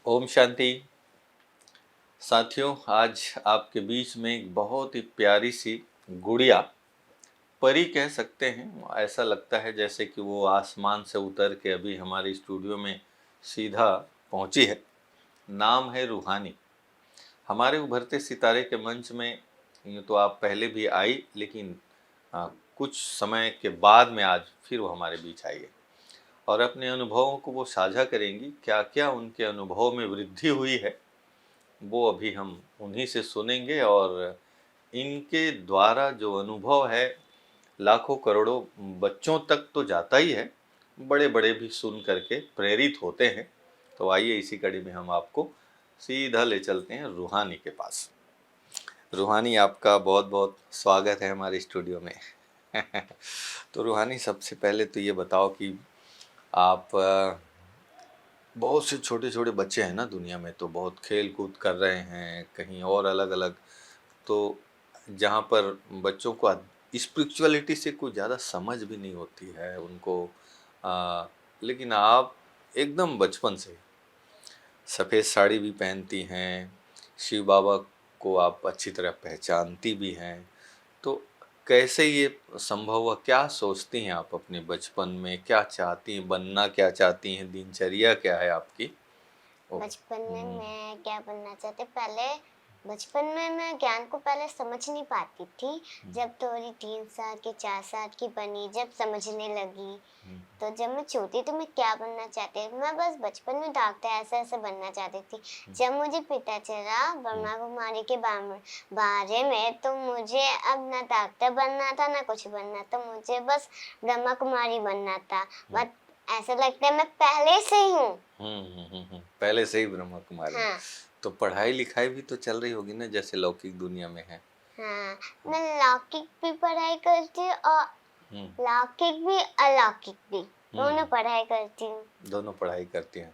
ओम शांति। साथियों, आज आपके बीच में एक बहुत ही प्यारी सी गुड़िया, परी कह सकते हैं। ऐसा लगता है जैसे कि वो आसमान से उतर के अभी हमारे स्टूडियो में सीधा पहुंची है। नाम है रूहानी। हमारे उभरते सितारे के मंच में यूँ तो आप पहले भी आई, लेकिन कुछ समय के बाद में आज फिर वो हमारे बीच आई है और अपने अनुभवों को वो साझा करेंगी। क्या क्या उनके अनुभव में वृद्धि हुई है वो अभी हम उन्हीं से सुनेंगे। और इनके द्वारा जो अनुभव है लाखों करोड़ों बच्चों तक तो जाता ही है, बड़े बड़े भी सुन करके प्रेरित होते हैं। तो आइए इसी कड़ी में हम आपको सीधा ले चलते हैं रूहानी के पास। रूहानी, आपका बहुत बहुत स्वागत है हमारे स्टूडियो में। तो रूहानी, सबसे पहले तो ये बताओ कि आप बहुत से छोटे छोटे बच्चे हैं ना दुनिया में, तो बहुत खेल कूद कर रहे हैं कहीं और अलग अलग, तो जहाँ पर बच्चों को स्पिरिचुअलिटी से कोई ज़्यादा समझ भी नहीं होती है उनको। लेकिन आप एकदम बचपन से सफ़ेद साड़ी भी पहनती हैं, शिव बाबा को आप अच्छी तरह पहचानती भी हैं। तो कैसे ये संभव हुआ? क्या सोचती हैं आप अपने बचपन में? क्या चाहती हैं बनना? क्या चाहती हैं? दिनचर्या क्या है आपकी? बचपन में मैं क्या बनना चाहती, पहले बचपन में मैं ज्ञान को पहले समझ नहीं पाती थी। जब थोड़ी 3 साल की 4 साल की बनी, जब समझने लगी, तो जब मैं छोटी तो मैं क्या बनना चाहती, मैं बस बचपन में डॉक्टर ऐसे ऐसे बनना चाहती थी। जब मुझे पता चला ब्रह्मा कुमारी के बारे में, तो मुझे अब ना डॉक्टर बनना था ना कुछ बनना था, मुझे बस ब्रह्मा कुमारी बनना था। बट ऐसा लगता है मैं पहले से ही हूँ। पहले से ही ब्रह्मा कुमारी हैं। हाँ तो पढ़ाई लिखाई भी तो चल रही होगी ना, जैसे लौकिक दुनिया में है। हाँ, मैं लौकिक भी पढ़ाई करती हूँ और लौकिक भी अलौकिक भी दोनों पढ़ाई करती हूँ। दोनों पढ़ाई करती हैं।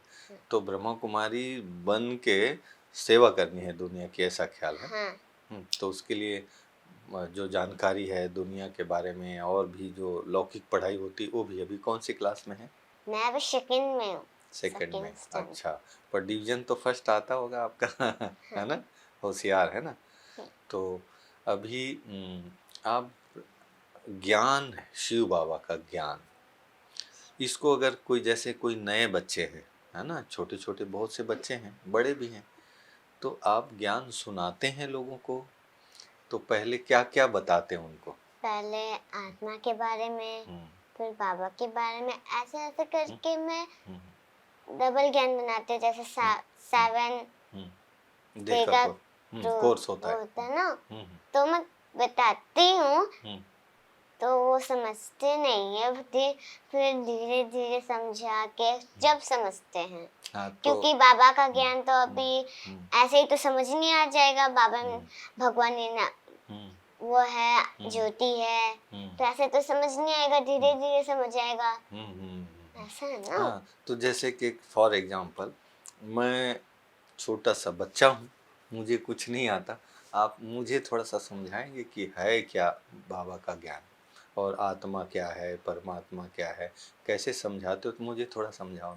तो ब्रह्मा कुमारी बन के सेवा करनी है दुनिया की, ऐसा ख्याल है? हाँ। तो उसके लिए जो जानकारी है दुनिया के बारे में और भी जो लौकिक पढ़ाई होती है, वो भी अभी कौन सी क्लास में है? मैं अभी सेकंड में हूँ। सेकंड में। स्टैंडर्ड। अच्छा, पर डिवीजन तो फर्स्ट आता होगा आपका। है ना? होशियार है ना? तो अभी आप ज्ञान, शिव बाबा का ज्ञान, इसको अगर कोई, जैसे कोई नए बच्चे हैं, है ना, छोटे छोटे बहुत से बच्चे हैं, बड़े भी हैं, तो आप ज्ञान सुनाते हैं लोगों को, तो पहले क्या क्या बताते हैं उनको? पहले आत्मा के बारे में, फिर बाबा के बारे में, ऐसे ऐसे करके मैं डबल ज्ञान बनाते हैं। जैसे 7 डे देखा का को जो कोर्स होता होता है। है ना, तो मैं बताती हूँ, तो वो समझते नहीं है। फिर धीरे धीरे समझा के जब समझते हैं। हाँ, क्योंकि बाबा का ज्ञान तो अभी ऐसे ही तो समझ नहीं आ जाएगा। बाबा भगवान ने ना, वो है ज्योति है, तो ऐसे तो समझ नहीं आएगा, धीरे धीरे समझ आएगा। ऐसा है ना। हाँ, तो जैसे कि फॉर एग्जांपल, मैं छोटा सा बच्चा हूँ, मुझे कुछ नहीं आता, आप मुझे थोड़ा सा समझाएंगे कि है क्या बाबा का ज्ञान, और आत्मा क्या है, परमात्मा क्या है, कैसे समझाते हो? तो मुझे थोड़ा समझाओ।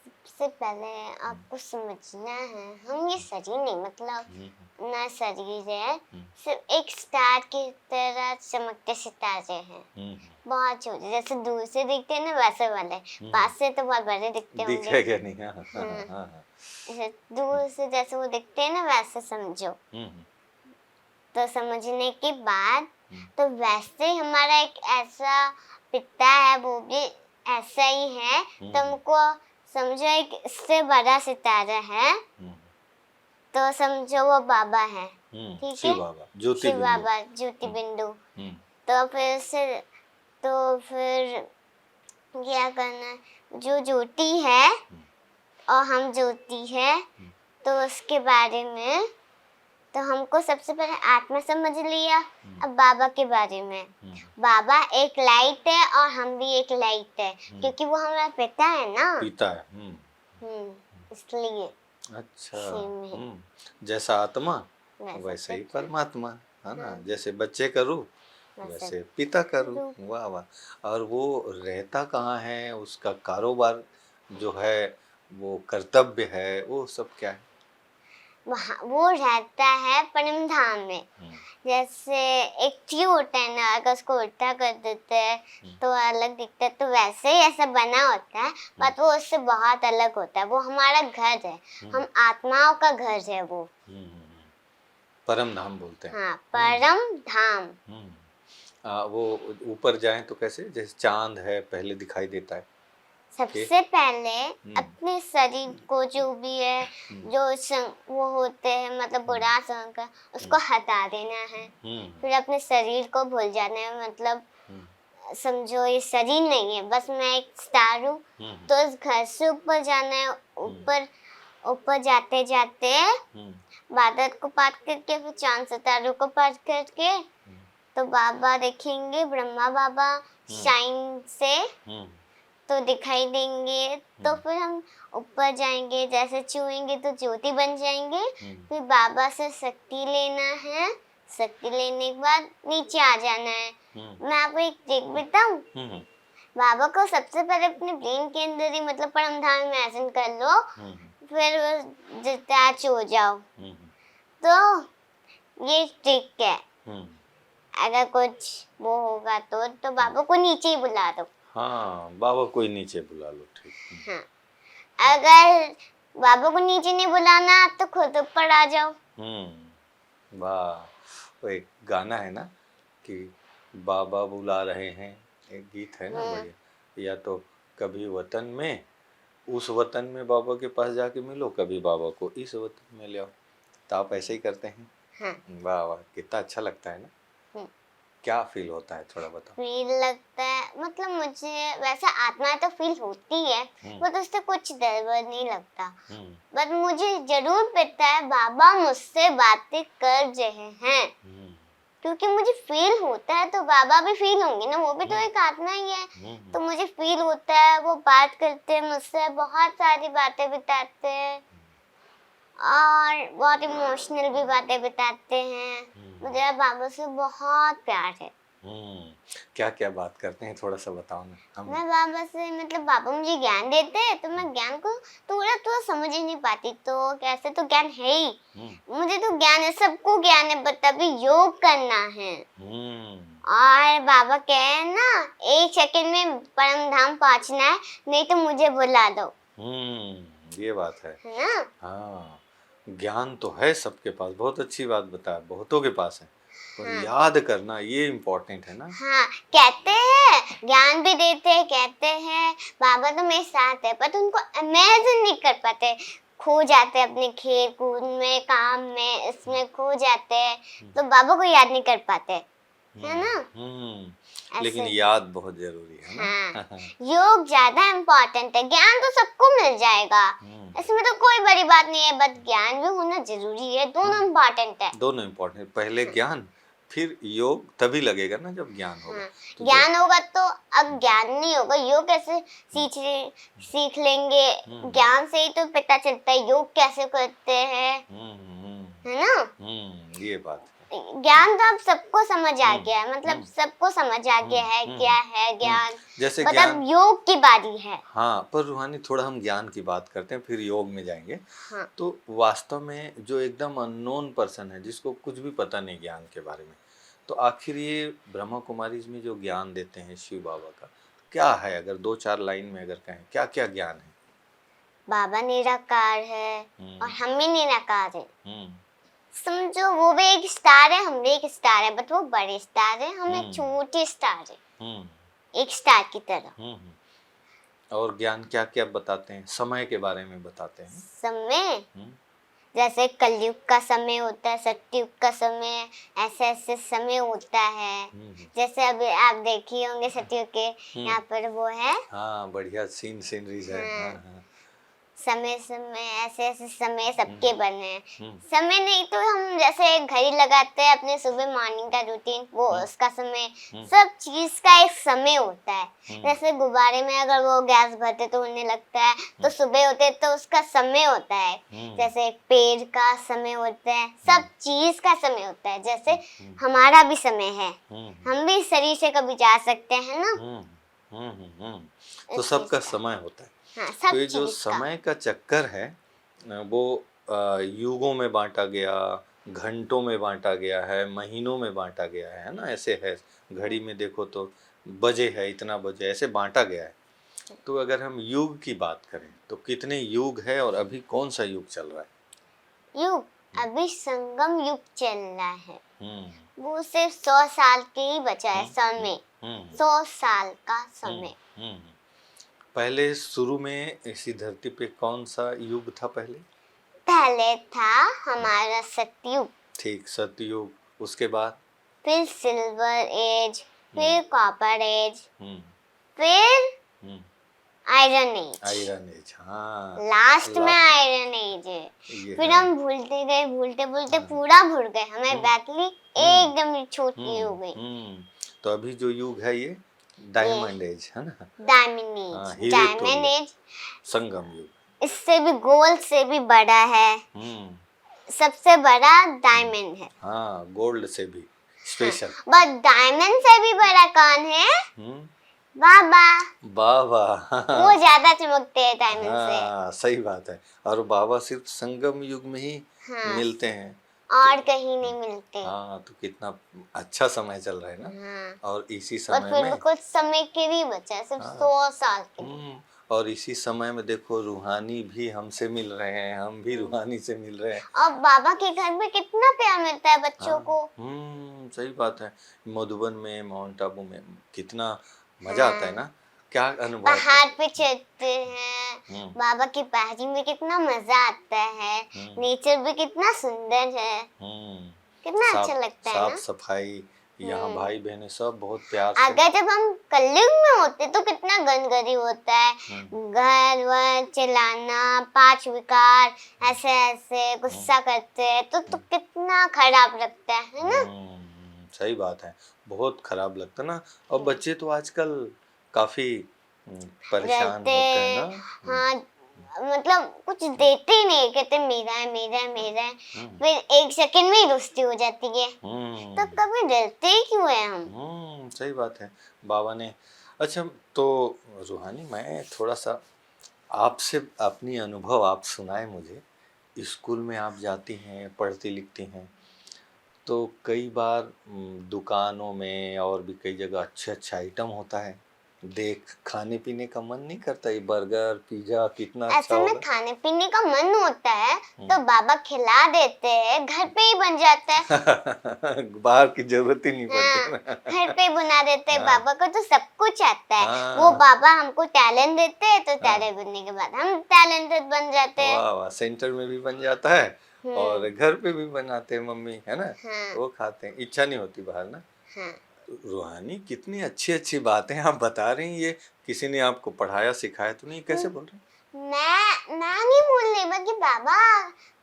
सबसे पहले आपको समझना है, हम ये शरीर नहीं, मतलब ना शरीर है, सिर्फ एक स्टार की तरह चमकते सितारे हैं। बहुत छोटे, जैसे दूर से दिखते हैं ना वैसे वाले, पास से तो बहुत बड़े दिखते होंगे। दिखेगा नहीं। हाँ हाँ हाँ हाँ। जैसे दूर से जैसे वो दिखते हैं ना, वैसे समझो। तो समझने के बाद, तो वैसे हमारा एक ऐसा पिता है, वो भी ऐसा ही है। तुमको समझो एक इससे बड़ा सितारा है, तो समझो वो बाबा है। ठीक है, शिव बाबा, ज्योति शिव बिंदु। बाबा, ज्योति बिंदु। तो फिर क्या करना है, जो ज्योति है और हम ज्योति है, तो उसके बारे में तो हमको सबसे पहले आत्मा समझ लिया। अब बाबा के बारे में, बाबा एक लाइट है और हम भी एक लाइट है, क्योंकि वो हमारा पिता है ना। पिता है। इसलिए अच्छा। जैसा आत्मा वैसे ही परमात्मा, है ना? जैसे बच्चे का रूप वैसे पिता का रूप। वाह वाह। और वो रहता कहाँ है, उसका कारोबार जो है वो कर्तव्य है, वो सब क्या है? वहाँ वो रहता है परम धाम में। जैसे एक ट्री होता है ना, अगर उसको उल्टा कर देते हैं तो अलग दिखता है, तो वैसे ही ऐसा बना होता है, बट वो उससे बहुत अलग होता है। वो हमारा घर है, हम आत्माओं का घर है वो। परम धाम बोलते हैं। हाँ, परम धाम। वो ऊपर जाएं तो कैसे, जैसे चांद है पहले दिखाई देता है। सबसे पहले अपने शरीर को जो भी है, जो वो होते हैं मतलब बुरा संग, उसको हटा देना है। फिर अपने शरीर को भूल जाना है, मतलब समझो ये शरीर नहीं है, बस मैं एक स्टार हूँ। तो इस घर से ऊपर जाना है, ऊपर ऊपर जाते जाते बादल को पार करके फिर चांद सितारों को पार करके तो बाबा देखेंगे, ब्रह्मा बाबा शाइन से तो दिखाई देंगे। तो फिर हम ऊपर जाएंगे, जैसे छुएंगे तो ज्योति बन जाएंगे। फिर बाबा से शक्ति लेना है, शक्ति लेने के बाद नीचे आ जाना है। मैं आपको एक ट्रिक बताऊं। बाबा को सबसे पहले अपने ब्रेन के अंदर ही मतलब परम धाम में इमेजिन कर लो, फिर डिटैच हो जाओ। तो ये ट्रिक है। अगर कुछ वो होगा तो बाबा को नीचे ही बुला दो। हाँ, बाबा कोई नीचे बुला लो, ठीक। हाँ, अगर बाबा को नीचे नहीं बुलाना तो खुद ऊपर आ जाओ। वाह, वो एक गाना है ना कि बाबा बुला रहे हैं, एक गीत है ना बढ़िया। या तो कभी वतन में, उस वतन में बाबा के पास जाके मिलो, कभी बाबा को इस वतन में ले आओ। तो आप ऐसे ही करते हैं। हाँ। वाह वाह, कितना अच्छा लगता है ना। क्या फील होता है, थोड़ा बताओ। फील लगता है मतलब मुझे वैसे आत्मा तो फील होती है, बट उससे कुछ डर वर नहीं लगता। बट मुझे जरूर पता है बाबा मुझसे बातें कर रहे हैं, क्योंकि मुझे फील होता है। तो बाबा भी फील होंगे ना, वो भी तो एक आत्मा ही है। तो मुझे फील होता है, वो बात करते हैं मुझसे, बहुत सारी बातें बताते हैं और बहुत इमोशनल भी बातें बताते हैं। मुझे बाबा से बहुत प्यार है। क्या क्या बात करते हैं, थोड़ा सा बताओ ना। मैं बाबा से मतलब बाबा मुझे ज्ञान देते हैं, तो मैं ज्ञान को थोड़ा थोड़ा समझ ही नहीं पाती। तो कैसे, तो ज्ञान है ही, मुझे तो ज्ञान है, सबको ज्ञान है, बट अभी योग करना है। और बाबा कहे ना, 1 सेकंड में परम धाम पहुंचना है, नहीं तो मुझे बुला दो। ये बात है ना। हाँ, ज्ञान तो है सबके पास, बहुत अच्छी बात बताया, बहुतों के पास है, पर याद करना ये इम्पोर्टेंट है ना। हाँ, कहते हैं ज्ञान भी देते हैं, कहते हैं बाबा तो मेरे साथ है, पर उनको इमेजिन नहीं कर पाते, खो जाते अपने खेल कूद में, काम में, इसमें खो जाते हैं, तो बाबा को याद नहीं कर पाते, है ना। लेकिन याद बहुत जरूरी है ना। हाँ, योग ज्यादा इम्पोर्टेंट है। ज्ञान तो सबको मिल जाएगा, इसमें तो कोई बड़ी बात नहीं है, बट ज्ञान भी होना जरूरी है। दोनों इम्पोर्टेंट है। दोनों इम्पोर्टेंट, पहले ज्ञान फिर योग, तभी लगेगा ना जब ज्ञान होगा। तो ज्ञान होगा तो, अब ज्ञान नहीं होगा योग कैसे सीख लेंगे। ज्ञान से ही तो पता चलता है योग कैसे करते हैं, है ना। ये बात है। ज्ञान तो अब सबको समझ आ गया है, मतलब सबको समझ आ गया है क्या है ज्ञान। जैसे मतलब योग की बारी है। हाँ, पर रूहानी थोड़ा हम ज्ञान की बात करते हैं, फिर योग में जाएंगे। हाँ। तो वास्तव में जो एकदम अननोन पर्सन है, जिसको कुछ भी पता नहीं ज्ञान के बारे में, तो आखिर ये ब्रह्मा कुमारीज में जो ज्ञान देते हैं शिव बाबा का, क्या है? अगर 2-4 लाइन में अगर कहें, क्या क्या ज्ञान है? बाबा निराकार है और हम भी निराकार है। समझो वो भी एक स्टार है, हम भी एक स्टार है, बट वो बड़े स्टार है, हम एक छोटे स्टार है, एक स्टार की तरह। और ज्ञान क्या क्या बताते हैं? समय के बारे में बताते हैं। समय जैसे कलयुग का समय होता है, सतयुग का समय, ऐसे ऐसे समय होता है। जैसे अभी आप देखिए होंगे सतयुग के यहाँ पर वो है। हाँ, बढ़िया सीनरीज है। हाँ। समय समय ऐसे ऐसे समय सबके बने हैं। समय नहीं तो हम जैसे घड़ी लगाते हैं अपने सुबह मॉर्निंग का रूटीन, वो उसका समय, सब चीज का एक समय होता है। जैसे गुब्बारे में अगर वो गैस भरते तो उड़ने लगता है, तो सुबह होते तो उसका समय होता है। जैसे पेड़ का समय होता है, सब चीज का समय होता है। जैसे हमारा भी समय है, हम भी शरीर से कभी जा सकते हैं ना। तो सबका समय होता है। हाँ, तो सब ये जो चीज का। समय का चक्कर है वो युगों में बांटा गया, घंटों में बांटा गया है, महीनों में बांटा गया है ना, ऐसे है। घड़ी में देखो तो बजे है, इतना बजे, ऐसे बांटा गया है। तो अगर हम युग की बात करें तो कितने युग है और अभी कौन सा युग चल रहा है? युग अभी संगम युग चल रहा है। हम्म वो सिर्फ 100 साल के ही बचा है हम्म समय। हम्म 100 साल का हम्म समय। हम्म। पहले शुरू में इसी धरती पे कौन सा युग था पहले? पहले था हमारा सतयुग, ठीक, सतयुग। उसके बाद फिर सिल्वर एज, फिर कॉपर एज, हम्म फिर हम्म आयरन एज। आयरन एज, हाँ। लास्ट में लास्ट आयरन एज है। ये फिर है। हम भूलते गए, भूलते भूलते पूरा भूल गए, हमारी बैटरी हम्म एकदम छोटी हो गई। तो अभी जो युग है ये ये डायमंड एज है ना। डायमंड हाँ, एज। हीरे डायमंड तोरिया एज संगम युग। इससे भी गोल्ड से भी बड़ा है। हम्म सबसे बड़ा डायमंड है। हाँ, गोल्ड से भी हाँ, स्पेशल। बट डायमंड से भी बड़ा कौन है? हम्म बाबा। बाबा। वो ज्यादा चमकते हैं डायमंड से। हाँ, सही बात है। और बाबा सिर्फ संगम युग में ही हाँ, मिलते हैं। और कहीं नहीं मिलते। हाँ, तो कितना अच्छा समय चल रहा है ना। हाँ, और इसी बट समय फिर भी में कुछ समय के लिए बचा है, सिर्फ हाँ 100 साल के लिए। और इसी समय में देखो रूहानी भी हमसे मिल रहे हैं, हम भी रूहानी से मिल रहे हैं। और बाबा के घर में कितना प्यार मिलता है बच्चों हाँ को। सही बात है। मधुबन में, माउंट आबू में कितना मजा आता है हाँ, ना। क्या अनुभव कर। पहाड़ पे चढ़ते हैं, हम्म बाबा की पारी में कितना मजा आता है। हम्म नेचर भी कितना सुंदर है, हम्म कितना अच्छा साफ लगता है साफ ना। सफाई, यहाँ हम्म भाई बहनें सब बहुत प्यार से। अगर जब हम कलयुग में होते तो कितना गंदगी होता है। हम्म घर वर चिल्लाना, पांच विकार, ऐसे ऐसे गुस्सा करते हैं तो कितना खराब लगता है ना। सही बात है। बहुत खराब लगता ना। और बच्चे तो आजकल काफी परेशान डरते होते हैं ना। हैं। हाँ, मतलब कुछ देते ही नहीं, कहते मेरा है मेरा है मेरा है। फिर एक सेकंड में ही दोस्ती हो जाती है। तो कभी डरते ही क्यों है हम? सही बात है। बाबा ने अच्छा, तो रूहानी मैं थोड़ा सा आपसे अपनी अनुभव आप सुनाए मुझे। स्कूल में आप जाती हैं, पढ़ती लिखती हैं, तो कई बार दुकानों में और भी कई जगह अच्छे अच्छा आइटम होता है, देख खाने पीने का मन नहीं करता? ये बर्गर पिज्जा कितना अच्छा ऐसे में होगा। खाने पीने का मन होता है तो बाबा खिला देते हैं, घर पे ही बन जाता है। बाहर की जरूरत ही नहीं पड़ती हाँ, ना। घर पे बना देते हैं। हाँ बाबा को तो सब कुछ आता है। वो हाँ बाबा हमको टैलेंट देते हैं, तो हाँ, टैलेंट बनने के बाद हम टैलेंटेड बन जाते हैं। वाह वाह, सेंटर में भी बन जाता है और हम्म घर पे भी बनाते हैं मम्मी, है ना। हाँ वो खाते हैं, इच्छा नहीं होती बाहर ना। हाँ। तो रूहानी कितनी अच्छी अच्छी बातें आप बता रही हैं। ये किसी ने आपको पढ़ाया सिखाया तो नहीं? कैसे बोल रहे मैं नहीं बोल रही, बल्कि बाबा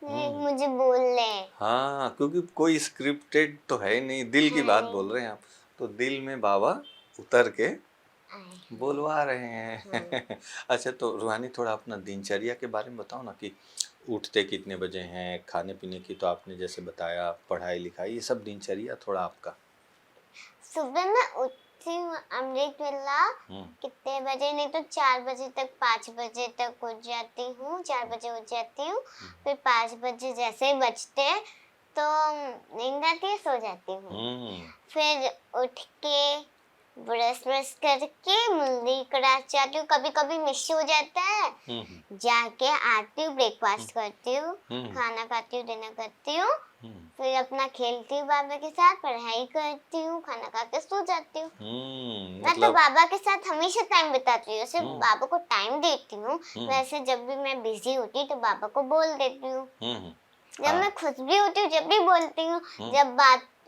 हैं? मुझे बोल ले। हाँ, क्योंकि कोई स्क्रिप्टेड तो है नहीं, दिल की है बात नहीं। बोल रहे हैं आप। तो दिल में बाबा उतर के आए हैं। बोलवा रहे हाँ। हैं। अच्छा, तो रूहानी थोड़ा अपना दिनचर्या के बारे में बताओ ना कि उठते कितने बजे हैं, खाने पीने की तो आपने जैसे बताया, पढ़ाई लिखाई, ये सब दिनचर्या थोड़ा आपका। सुबह में उठती हूँ अमृत वेला। हम्म कितने बजे? नहीं तो 4 बजे तक, 5 बजे तक उठ जाती हूँ। 4 बजे उठ जाती हूँ। फिर 5 बजे जैसे ही बजते हैं तो नींद आती है, सो जाती हूँ। हम्म फिर उठ के ब्रश ब्रश करके मुंडी करा जाती हूँ। कभी कभी मिस हो जाता है, हम्म जाके आती हूँ, ब्रेकफास्ट करती हूँ, हम्म खाना खाती हूँ, डिनर करती हूँ। हम्म फिर अपना खेलती हूँ बाबा के साथ, पढ़ाई करती हूँ, खाना खा के सो जाती हूँ। मैं तो मतलब बाबा के साथ हमेशा टाइम बिताती हूँ, सिर्फ हम्म बाबा को टाइम देती हूँ। हम्म वैसे जब भी मैं बिजी होती तो बाबा को बोल देती हूँ। जब हाँ मैं खुश भी होती हूँ जब भी बोलती हूँ। जब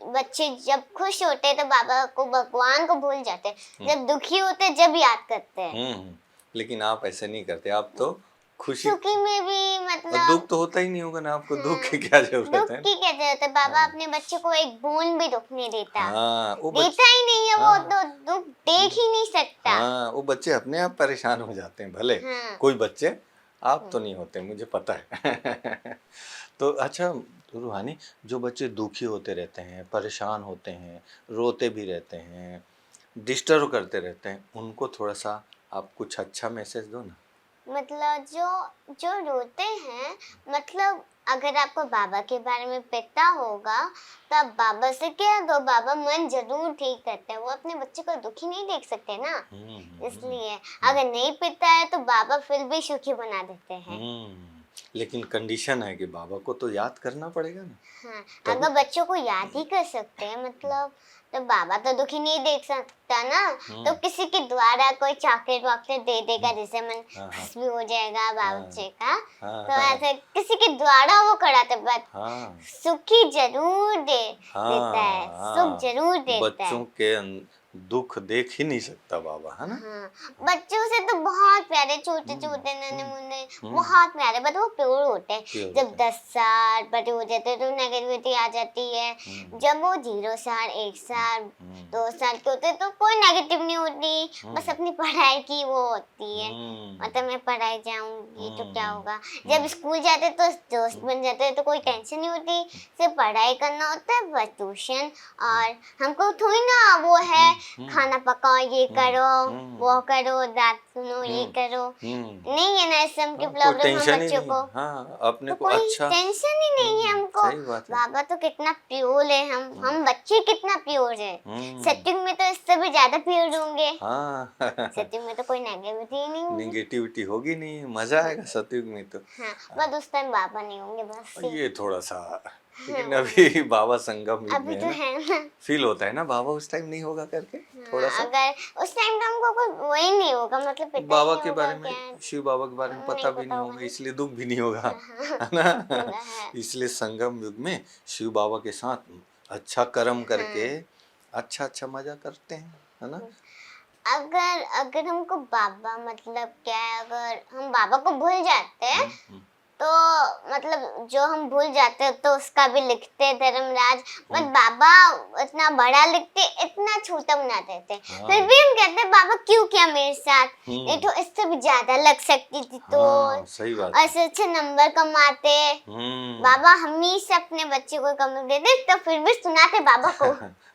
बच्चे जब खुश होते हैं तो बाबा को, भगवान को भूल जाते हैं। जब दुखी होते हैं जब याद करते हैं। लेकिन आप ऐसे नहीं करते, आप तो खुशी। सुखी में भी और दुख मतलब। तो होता ही नहीं होगा ना आपको, दुख की हाँ, क्या जरूरत दुख है। की क्या जरूरत है? बाबा हाँ अपने बच्चे को एक बूंद भी दुख नहीं देता। हाँ, वो बच्चे, देता ही नहीं है, वो हाँ तो दुख देख ही नहीं सकता। हाँ, वो बच्चे अपने आप परेशान हो जाते हैं भले। हाँ। कोई बच्चे, आप तो नहीं होते, मुझे पता है। तो अच्छा, तो रूहानी, जो बच्चे दुखी होते रहते हैं, परेशान होते हैं, रोते भी रहते हैं, डिस्टर्ब करते रहते हैं, उनको थोड़ा सा आप कुछ अच्छा मैसेज दो ना। मतलब जो जो रोते हैं, मतलब अगर आपको बाबा के बारे में पता होगा तो आप बाबा से कह दो, बाबा मन जरूर ठीक करते हैं, वो अपने बच्चे को दुखी नहीं देख सकते ना, इसलिए अगर नहीं पता है तो बाबा फिर भी सुखी बना देते हैं। लेकिन कंडीशन है कि बाबा को तो याद करना पड़ेगा ना। हाँ, तभी अगर बच्चों को याद ही कर सकते हैं मतलब, तो बाबा तो दुखी नहीं देख सकता ना, तो किसी के द्वारा कोई चॉकलेट वॉकलेट दे देगा जिससे मन हाँ हाँ खुश भी हो जाएगा बाबूजी का, हाँ तो हाँ ऐसे किसी के द्वारा वो कराते, बट हाँ सुखी जरूर देता है, सुख हाँ जरूर देता बच्चों है। के दुख देख ही नहीं सकता बाबा, है ना। हाँ, बच्चों से तो बहुत प्यारे, छोटे छोटे नन्हे मुन्ने बहुत प्यारे, बट वो प्योर होते हैं। प्योर जब होते 10 साल बड़े हो जाते हैं तो नेगेटिविटी आ जाती है। जब वो 0 साल 1 साल 2 साल के होते हैं तो कोई नेगेटिव नहीं होती, बस अपनी पढ़ाई की वो होती है, मतलब मैं पढ़ाई जाऊंगी तो क्या होगा। जब स्कूल जाते तो दोस्त बन जाते हैं तो कोई टेंशन नहीं होती, सिर्फ पढ़ाई करना होता है, बस ट्यूशन। और हमको थोड़ी ना वो है खाना पकाओ, ये करो, वो करो, रात सुनो, ये करो, नहीं है ना इस सब की हाँ, कोई प्रॉब्लम हम टेंशन ही बच्चों नहीं। को, हाँ, अपने तो को कोई अच्छा। टेंशन ही नहीं है हमको। सही बात है। बाबा तो कितना प्योर है, हम बच्चे कितना प्योर है, सत्युग में तो इससे भी ज्यादा प्योर होंगे। हाँ सत्युग में तो कोई नेगेटिविटी ही नहीं होगी। निगेटिविटी होगी नहीं, मजा आएगा सतयुग में तो। हाँ, बस उस टाइम बाबा नहीं होंगे, बस ये थोड़ा सा, लेकिन अभी बाबा संगम युग अभी में तो है ना, है ना। फील होता है ना बाबा उस टाइम नहीं होगा करके थोड़ा सा। अगर उस टाइम तो हमको कोई वही नहीं होगा, मतलब पता ही बाबा नहीं के होगा बारे में, क्या, शिव बाबा के बारे में नहीं पता भी पता नहीं होगा होगा, नहीं। इसलिए दुख भी नहीं होगा, हाँ, है ना। है। इसलिए संगम युग में शिव बाबा के साथ अच्छा कर्म करके अच्छा अच्छा मजा करते हैं, है ना। अगर अगर हमको बाबा मतलब क्या है, अगर हम बाबा को भूल जाते हैं तो मतलब जो हम भूल जाते हैं तो उसका भी लिखते धर्मराज, बट बाबा इतना बड़ा लिखते, इतना छोटा बना देते, फिर भी हम कहते हैं बाबा क्यों किया मेरे साथ, नहीं तो इससे भी ज्यादा लग सकती थी, तो सही बात है। ऐसे अच्छे नंबर कमाते। बाबा हमेशा अपने बच्चे को कम देते तो फिर भी सुनाते बाबा को।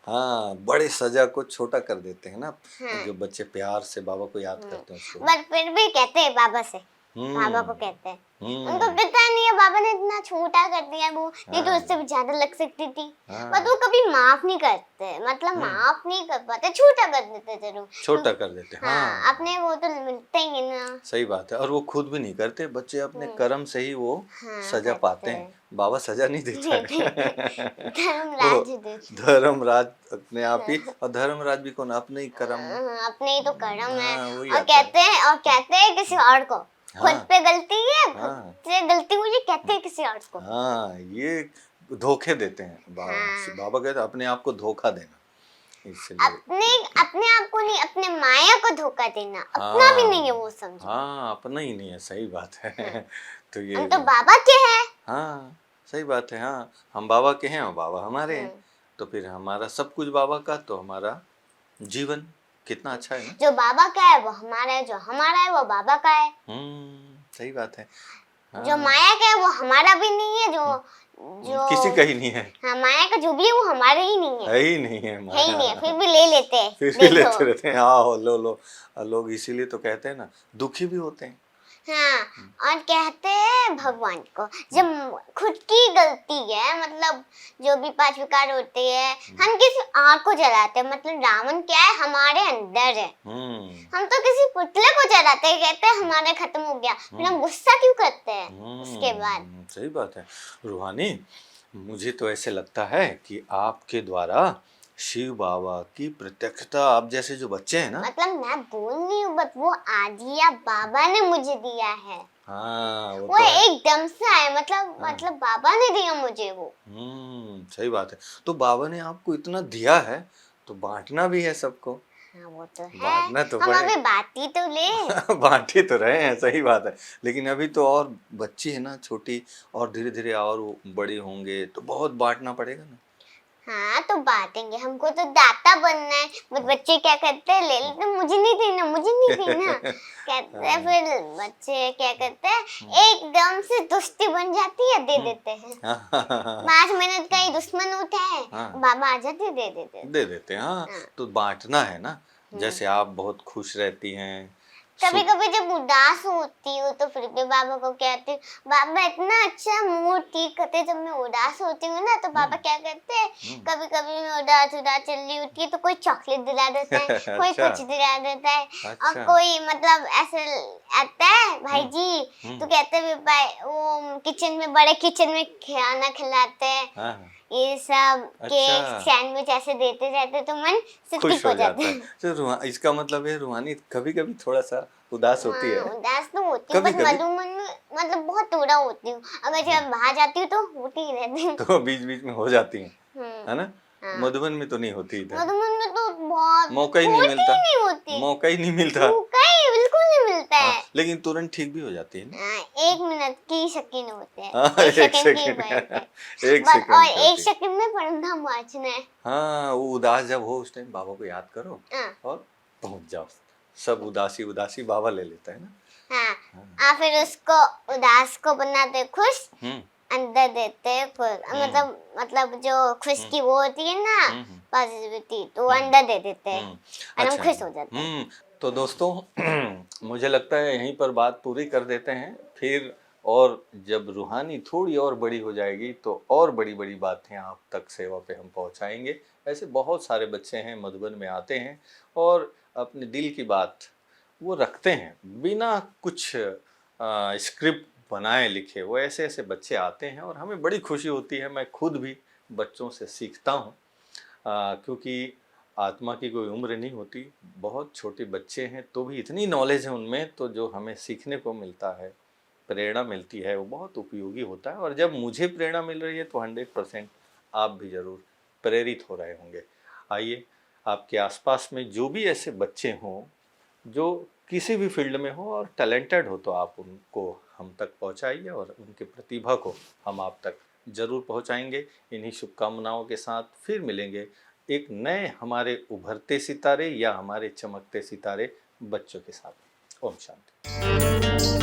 हाँ, बड़े सजा को छोटा कर देते हैं ना, हाँ। जो बच्चे प्यार से बाबा को याद करते हैं उसको। बट फिर भी कहते हैं बाबा से, बाबा को कहते हैं, उनको पता नहीं है बाबा ने इतना छोटा कर दिया, वो नहीं तो उससे भी ज्यादा लग सकती थी, बट वो कभी माफ नहीं करते, मतलब माफ नहीं कर पाते, छोटा कर देते जरूर, छोटा कर देते। हाँ, अपने वो तो मिलते ही है ना। सही बात है, और वो खुद भी नहीं करते, बच्चे अपने कर्म से ही वो सजा करते पाते हैं, बाबा सजा नहीं देता है। धर्मराज ही देते। धर्मराज अपने आप ही, और धर्मराज भी कौन, अपने ही कर्म। अपने ही तो कर्म है, वही और आता है। कहते हैं किसी और को, खुद पे गलती है, खुद से गलती हुई है, कहते हैं किसी और को। हाँ, ये धोखे देते हैं बाबा। बाबा कहते हैं अपने आप को धोखा देना, इसलिए अपने आप को नहीं, अपने माया को धोखा देना, अपना भी नहीं है वो, समझो। हाँ, अपना ही नहीं है, सही बात है। तो ये हम तो बाबा के हैं। हाँ, सही बात है। हाँ, हम बाबा के हैं और बाबा हमारे हैं, तो फिर हमारा सब कुछ बाबा का, तो हमारा जीवन कितना अच्छा है ना। जो बाबा का है वो हमारा है, जो हमारा है वो बाबा का है। सही बात है। जो माया का है वो हमारा भी नहीं है, जो किसी का ही नहीं है। हाँ, माया का जो भी है वो हमारे ही नहीं है, है ही नहीं है है ही नहीं है, फिर भी ले लेते हैं, फिर भी लेते रहते हैं। हाँ, लो लो, लोग इसीलिए तो कहते हैं ना, दुखी भी होते हैं। हाँ, और कहते हैं भगवान को जब खुद की गलती है, मतलब जो भी 5 विकार होते हैं, हम किसी और को जलाते हैं, मतलब रावण क्या है, हमारे अंदर है, हम तो किसी पुतले को जलाते हैं, कहते हैं हमारा खत्म हो गया, फिर हम गुस्सा क्यों करते हैं उसके बाद। सही बात है रूहानी, मुझे तो ऐसे लगता है कि आपके द्वारा शिव बाबा की प्रत्यक्षता, आप जैसे जो बच्चे हैं ना, मतलब मैं बोल नहीं हूँ, बट वो आदिया बाबा ने मुझे दिया है। हाँ, वो तो एकदम से आया, मतलब बाबा ने दिया मुझे वो। सही बात है। तो बाबा ने आपको इतना दिया है तो बांटना भी है सबको। हाँ, वो तो है, बांटना तो हम अभी बांटी तो ले। बांटे तो रहे हैं, सही बात है, लेकिन अभी तो और बच्ची है ना छोटी, और धीरे धीरे और वो बड़ी होंगे तो बहुत बांटना पड़ेगा ना। हाँ, तो बांटेंगे, हमको तो दाता बनना है, बट बच्चे क्या करते हैं, ले लेते, मुझे नहीं देना, मुझे नहीं देना कहते हैं, फिर बच्चे क्या करते हैं, एकदम से दोस्ती बन जाती है, दे देते हैं। 5 मिनट का ही दुश्मन होता है, बाबा आ जाते दे देते हैं। हाँ, तो बांटना है ना, जैसे आप बहुत खुश रहती हैं, कभी कभी जब उदास होती हूँ तो फिर भी बाबा को कहती हूँ, बाबा इतना अच्छा मूड ठीक करते। जब मैं उदास होती हूँ ना तो बाबा क्या करते हैं, कभी कभी मैं उदास उदास चल रही होती है तो कोई चॉकलेट दिला देता है, कोई अच्छा कुछ दिला देता है। और अच्छा। कोई मतलब ऐसे आता है, भाई जी तो हम्म, कहते हैं भाई वो किचन में, बड़े किचन में खाना खिलाते हैं, हाँ हाँ, ये सब केक अच्छा, सैंडविच ऐसे देते रहते तो मन सिर्फ ठीक खुश हो हो जाता जाता है। है। तो इसका मतलब है रूहानी कभी कभी थोड़ा सा उदास होती हाँ, है, उदास तो होती हूँ कभी बट कभी। मधुबन में मतलब बहुत थोड़ा होती हूँ। अगर हम्म, जब बाहर जाती हूँ तो होती ही रहती हूँ। तो बीच बीच में हो जाती हैं, है ना। हाँ, मधुबन में तो नहीं होती इधर, मधुबन में तो बहुत मौका ही नहीं होती मिलता, ही नहीं होती। मौका ही नहीं मिलता। मौका ही बिल्कुल नहीं मिलता हाँ, है। लेकिन तुरंत ठीक भी हो जाती है ना। 1 मिनट की शकीन होते हैं, हाँ, 1 एक सेकंड की सेकंड बात है। एक बस और सेकंड की 1 होती है। सेकंड में पढ़ना वाचना है। हाँ, वो उदास जब हो उस टाइम बाबा को याद करो हाँ और पहुंच जाओ। सब उदासी उदासी बाबा ले लेता है ना। हाँ। हाँ, फिर उसको उदास को बनाते खुश, हम्म अंदर देते हैं खुश। हम्म मतलब जो खुश हम्म की वो होती है ना, हम्म पॉजिटिविटी, तो वो हम्म अंदर दे देते हैं हम्म, और हम अच्छा। खुश हो जाते हैं। तो दोस्तों मुझे लगता है यहीं पर बात पूरी कर देते हैं फिर। और जब रूहानी थोड़ी और बड़ी हो जाएगी तो और बड़ी बड़ी बातें आप तक सेवा पे हम पहुंचाएंगे। ऐसे बहुत सारे बच्चे हैं मधुबन में आते हैं और अपने दिल की बात वो रखते हैं बिना कुछ स्क्रिप्ट बनाए लिखे। वो ऐसे ऐसे बच्चे आते हैं और हमें बड़ी खुशी होती है। मैं खुद भी बच्चों से सीखता हूँ, क्योंकि आत्मा की कोई उम्र नहीं होती। बहुत छोटे बच्चे हैं तो भी इतनी नॉलेज है उनमें, तो जो हमें सीखने को मिलता है, प्रेरणा मिलती है, वो बहुत उपयोगी होता है। और जब मुझे प्रेरणा मिल रही है तो 100% आप भी ज़रूर प्रेरित हो रहे होंगे। आइए, आपके आसपास में जो भी ऐसे बच्चे हों जो किसी भी फील्ड में हो और टैलेंटेड हो, तो आप उनको हम तक पहुंचाइए और उनकी प्रतिभा को हम आप तक ज़रूर पहुंचाएंगे। इन्हीं शुभकामनाओं के साथ फिर मिलेंगे एक नए हमारे उभरते सितारे या हमारे चमकते सितारे बच्चों के साथ। ओम शांति।